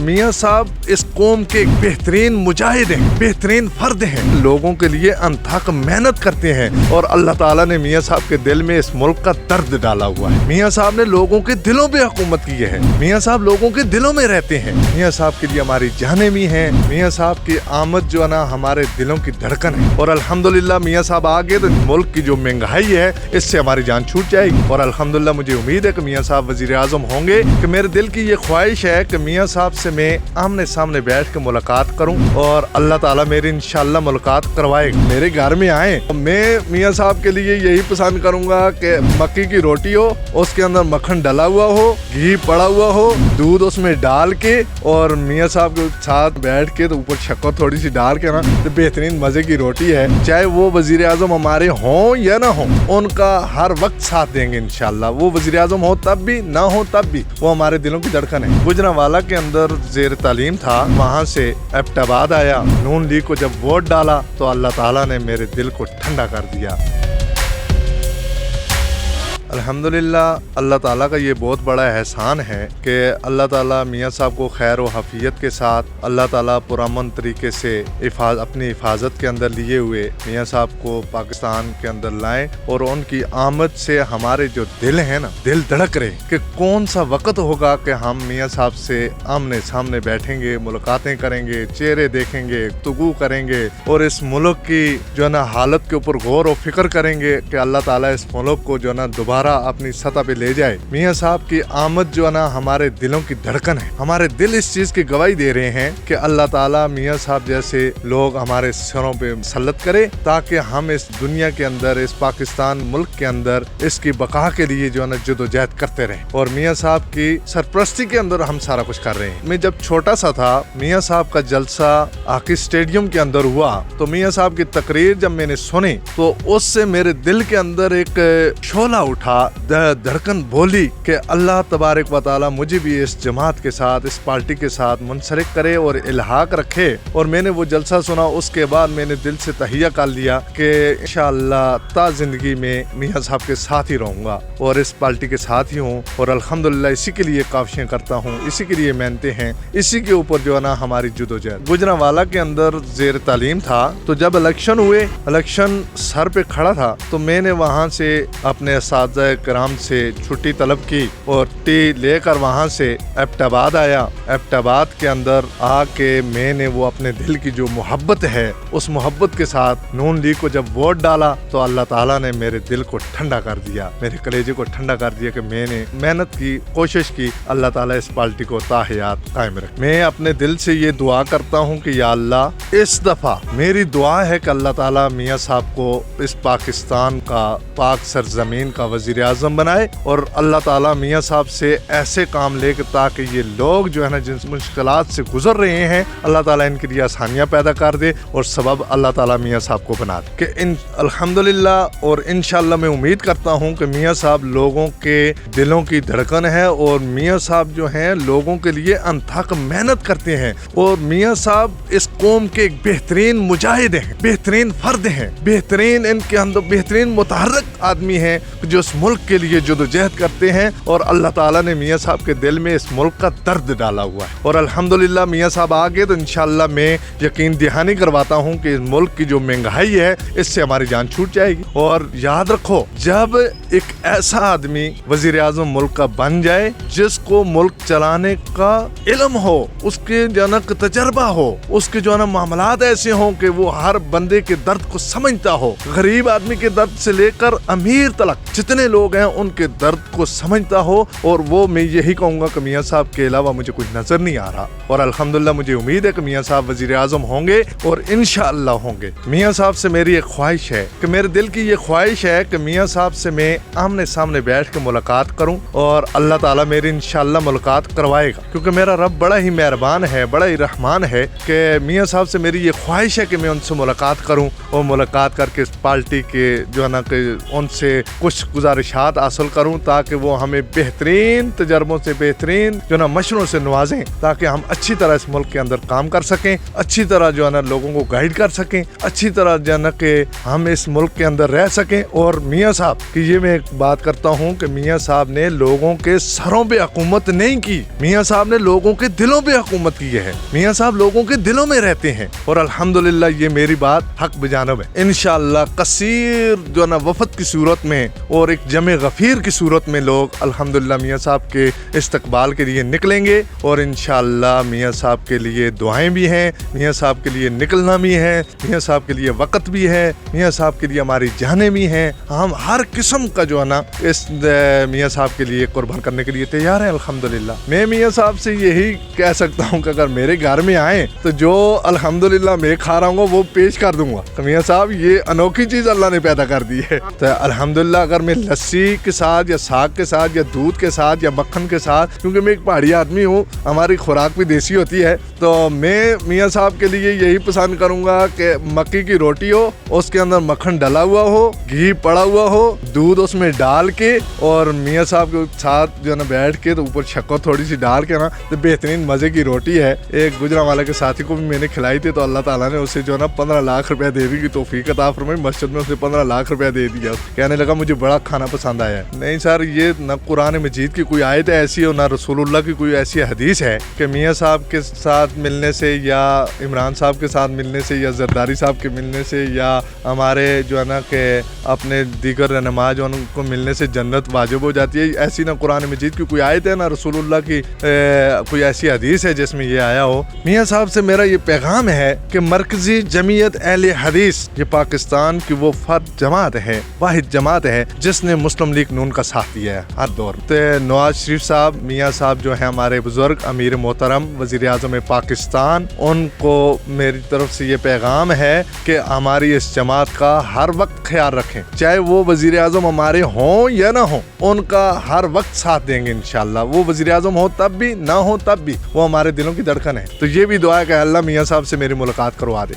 मियाँ साहब इस कौम के एक बेहतरीन मुजाहिद हैं, बेहतरीन फर्द हैं, लोगों के लिए अनथक मेहनत करते हैं और अल्लाह ताला ने मियाँ साहब के दिल में इस मुल्क का दर्द डाला हुआ है। मियाँ साहब ने लोगों के दिलों पे हुकूमत की है। मियाँ साहब लोगों के दिलों में रहते हैं। मियाँ साहब के लिए हमारी जानें भी हैं। मियाँ साहब की आमद जो है ना हमारे दिलों की धड़कन है और अल्हम्दुलिल्लाह मियाँ साहब आ गए तो मुल्क की जो महंगाई है इससे हमारी जान छूट जाएगी और अल्हम्दुलिल्लाह मुझे उम्मीद है कि मियाँ साहब वजीर आज़म होंगे। कि मेरे दिल की ये ख्वाहिश है कि मियाँ साहब से मैं आमने सामने बैठ के मुलाकात करूं और अल्लाह ताला मेरी इंशाल्लाह मुलाकात करवाएगा। मेरे घर में आए तो मैं मियाँ साहब के लिए यही पसंद करूंगा कि मक्की की रोटी हो, उसके अंदर मक्खन डला हुआ हो, घी पड़ा हुआ हो, दूध उसमें डाल के और मियाँ साहब के साथ बैठ के तो ऊपर शक्कर थोड़ी सी डाल के ना तो बेहतरीन मजे की रोटी है। चाहे वो वजीर आज़म हमारे हों या ना हों, उनका हर वक्त साथ देंगे इंशाल्लाह। वो वजीर आज़म हो तब भी, ना हो तब भी, वो हमारे दिलों की धड़कन है। गुजरांवाला के अंदर जेर तालीम था, वहाँ से एबटाबाद आया। नून लीग को जब वोट डाला तो अल्लाह ताला ने मेरे दिल को ठंडा कर दिया। अल्हम्दुलिल्लाह अल्लाह ताला का ये बहुत बड़ा एहसान है कि अल्लाह ताला मियाँ साहब को खैर व हफियत के साथ अल्लाह ताला पुरअमन तरीके से अपनी हिफाजत के अंदर लिए हुए मियाँ साहब को पाकिस्तान के अंदर लाएं और उनकी आमद से हमारे जो दिल हैं ना, दिल धड़क रहे कि कौन सा वक्त होगा कि हम मियाँ साहब से आमने सामने बैठेंगे, मुलाकातें करेंगे, चेहरे देखेंगे, गुफ्तगू करेंगे और इस मुल्क की जो है ना हालत के ऊपर गौर व फिक्र करेंगे कि अल्लाह ताला इस मुल्क को जो है ना दोबारा अपनी सतह पे ले जाए। मियाँ साहब की आमद जो है ना हमारे दिलों की धड़कन है। हमारे दिल इस चीज की गवाही दे रहे हैं कि अल्लाह ताला मियाँ साहब जैसे लोग हमारे सरों पे मुसल्लत करे ताकि हम इस दुनिया के अंदर, इस पाकिस्तान मुल्क के अंदर इसकी बका के लिए जो है ना जदोजहद करते रहे और मियाँ साहब की सरपरस्ती के अंदर हम सारा कुछ कर रहे हैं। मैं जब छोटा सा था, मियाँ साहब का जलसा आकी स्टेडियम के अंदर हुआ तो मियाँ साहब की तकरीर जब मैंने सुनी तो उससे मेरे दिल के अंदर एक शोला उठा, धड़कन बोली कि अल्लाह तबारक व तआला मुझे भी इस जमात के साथ, इस पार्टी के साथ मुनसरिक करे और इल्हाक रखे। और मैंने वो जलसा सुना, उसके बाद मैंने दिल से तहिया कर लिया कि इंशाअल्लाह ता जिंदगी में मियाँ साहब के साथ ही रहूँगा और इस पार्टी के साथ ही हूँ और अल्हम्दुलिल्लाह इसी के लिए काविशें करता हूँ, इसी के लिए मेहनतें हैं, इसी के ऊपर जो है ना हमारी जदोजहद। गुजरांवाला के अंदर जेर तालीम था तो जब इलेक्शन हुए, इलेक्शन सर पे खड़ा था तो मैंने वहाँ से अपने असातिज़ा कराम से छुट्टी तलब की और टी लेकर वहाँ से एबटाबाद आया। एबटाबाद के अंदर आके मैंने वो अपने दिल की जो मोहब्बत है उस मोहब्बत के साथ नून लीग को जब वोट डाला तो अल्लाह ताला ने मेरे दिल को ठंडा कर दिया, मेरे कलेजे को ठंडा कर दिया कि मैंने मेहनत की, कोशिश की, अल्लाह ताला इस पार्टी को ताहयात कायम रखे। मैं अपने दिल से ये दुआ करता हूँ कि या अल्लाह इस दफा मेरी दुआ है कि अल्लाह ताला मियाँ साहब को इस पाकिस्तान का, पाक सरजमीन का वजीर आज़म बनाए और अल्लाह ताला मियाँ साहब से ऐसे काम लेकर ताकि ये लोग जो है ना जिन मुश्किलात से गुजर रहे हैं अल्लाह ताला इनके लिए आसानियाँ पैदा कर दे और सबब अल्लाह ताला मियाँ साहब को बना दे कि अल्हम्दुलिल्लाह और इंशाअल्लाह मैं उम्मीद करता हूँ कि मियाँ साहब लोगों के दिलों की धड़कन है और मियाँ साहब जो हैं लोगों के लिए अनथक मेहनत करते हैं और मियाँ साहब इस कौम के एक बेहतरीन मुजाहिद हैं, बेहतरीन फर्द हैं, बेहतरीन इनके अंदर बेहतरीन मुतहर्रिक आदमी हैं जो इस मुल्क के लिए जदोजहद करते हैं और अल्लाह ताला ने मियाँ साहब के दिल में इस मुल्क का दर्द डाला हुआ है और अल्हम्दुलिल्लाह मियाँ साहब आ गए तो इंशाअल्लाह मैं यकीन दहानी करवाता हूँ कि इस मुल्क की जो महंगाई है इससे हमारी जान छूट जाएगी। और याद रखो, जब एक ऐसा आदमी वजीर आज़म मुल्क का बन जाए जिसको मुल्क चलाने का इल्म हो, उसके जनक तजर्बा हो, उसके जो है ना मामलात ऐसे हों कि वो हर बंदे के दर्द को समझता हो, गरीब आदमी के दर्द से लेकर अमीर तलक जितने लोग हैं उनके दर्द को समझता हो और वो मैं यही कहूँगा कि मियाँ साहब के अलावा मुझे कुछ नजर नहीं आ रहा और अल्हम्दुलिल्लाह मुझे उम्मीद है कि मियाँ साहब वजीर आज़म होंगे और इंशाअल्लाह होंगे। मियाँ साहब से मेरी एक ख्वाहिश है कि मेरे दिल की ये ख्वाहिश है कि मियाँ साहब से मैं आमने सामने बैठ के मुलाकात करूँ और अल्लाह ताला मेरी इंशाअल्लाह मुलाकात करवाएगा क्योंकि मेरा रब बड़ा ही मेहरबान है, बड़ा ही रहमान है कि मियाँ साहब से मेरी ये ख्वाहिश है कि मैं उनसे मुलाकात करूँ और मुलाकात करके इस पार्टी के जो है ना कि उनसे कुछ गुजारिश ارشاد حاصل کروں تاکہ وہ ہمیں بہترین تجربوں سے بہترین جو نا مشوروں سے نوازیں تاکہ ہم اچھی طرح اس ملک کے اندر کام کر سکیں, اچھی طرح جو ہے نا لوگوں کو گائیڈ کر سکیں, اچھی طرح جو ہے نا کہ ہم اس ملک کے اندر رہ سکیں. اور میاں صاحب کی یہ میں ایک بات کرتا ہوں کہ میاں صاحب نے لوگوں کے سروں پہ حکومت نہیں کی, میاں صاحب نے لوگوں کے دلوں پہ حکومت کی ہے. میاں صاحب لوگوں کے دلوں میں رہتے ہیں اور الحمدللہ یہ میری بات حق بجانب ہے. انشاءاللہ کثیر جو ہے نا وفد کی صورت میں اور ایک جمع غفیر کی صورت میں لوگ الحمدللہ میاں صاحب کے استقبال کے لیے نکلیں گے اور انشاءاللہ میاں صاحب کے لیے دعائیں بھی ہیں, میاں صاحب کے لیے نکلنا بھی ہے, میاں صاحب کے لیے وقت بھی ہے, میاں صاحب کے لیے ہماری جانیں بھی ہیں. ہم ہر قسم کا جو ہے نا اس میاں صاحب کے لیے قربان کرنے کے لیے تیار ہیں الحمدللہ. میں میاں صاحب سے یہی کہہ سکتا ہوں کہ اگر میرے گھر میں آئیں تو جو الحمدللہ میں کھا رہا ہوں وہ پیش کر دوں گا. تو میاں صاحب یہ انوکھی چیز اللہ نے پیدا کر دی ہے. تو الحمدللہ اگر میں لسی کے ساتھ یا ساگ کے ساتھ یا دودھ کے ساتھ یا مکھن کے ساتھ, کیونکہ میں ایک پہاڑی آدمی ہوں, ہماری خوراک بھی دیسی ہوتی ہے, تو میں میاں صاحب کے لیے یہی پسند کروں گا کہ مکی کی روٹی ہو, اس کے اندر مکھن ڈلا ہوا ہو, گھی پڑا ہوا ہو, دودھ اس میں ڈال کے اور میاں صاحب کے ساتھ جو ہے نا بیٹھ کے تو اوپر شکر تھوڑی سی ڈال کے نا تو بہترین مزے کی روٹی ہے. ایک گجرانوالہ کے ساتھی کو بھی میں نے کھلائی تھی تو اللہ تعالیٰ نے اسے جو ہے نا 15 لاکھ روپیہ دینے کی توفیق عطا فرمائی. مسجد میں اسے 15 لاکھ روپیہ دے دیا. کہنے لگا مجھے بڑا کھانا پسند آیا. نہیں سر, یہ نہ قرآن مجید کی کوئی آیت ایسی اور نہ رسول اللہ کی کوئی ایسی حدیث ہے کہ میاں صاحب کے ساتھ ملنے سے یا عمران صاحب کے ساتھ ملنے سے یا زرداری صاحب کے ملنے سے یا ہمارے جو ہے نا کہ اپنے دیگر رہنما جو ان کو ملنے سے جنت واجب ہو جاتی ہے. ایسی نہ قرآن مجید کی کوئی آیت ہے نہ رسول اللہ کی کوئی ایسی حدیث ہے جس میں یہ آیا ہو. میاں صاحب سے میرا یہ پیغام ہے کہ مرکزی جمعیت اہل حدیث یہ پاکستان کی وہ فرد جماعت ہے, واحد جماعت ہے جس نے مسلم لیگ نون کا ساتھ دیا ہے ہر دور میں. نواز شریف صاحب, میاں صاحب جو ہیں ہمارے بزرگ امیر محترم وزیر اعظم پاکستان, ان کو میری طرف سے یہ پیغام ہے کہ ہماری اس جماعت کا ہر وقت خیال رکھیں, چاہے وہ وزیر اعظم ہمارے ہوں یا نہ ہوں, ان کا ہر وقت ساتھ دیں گے انشاءاللہ. وہ وزیر اعظم ہو تب بھی, نہ ہو تب بھی, وہ ہمارے دلوں کی دھڑکن ہے. تو یہ بھی دعا ہے کہ اللہ میاں صاحب سے میری ملاقات کروا دے.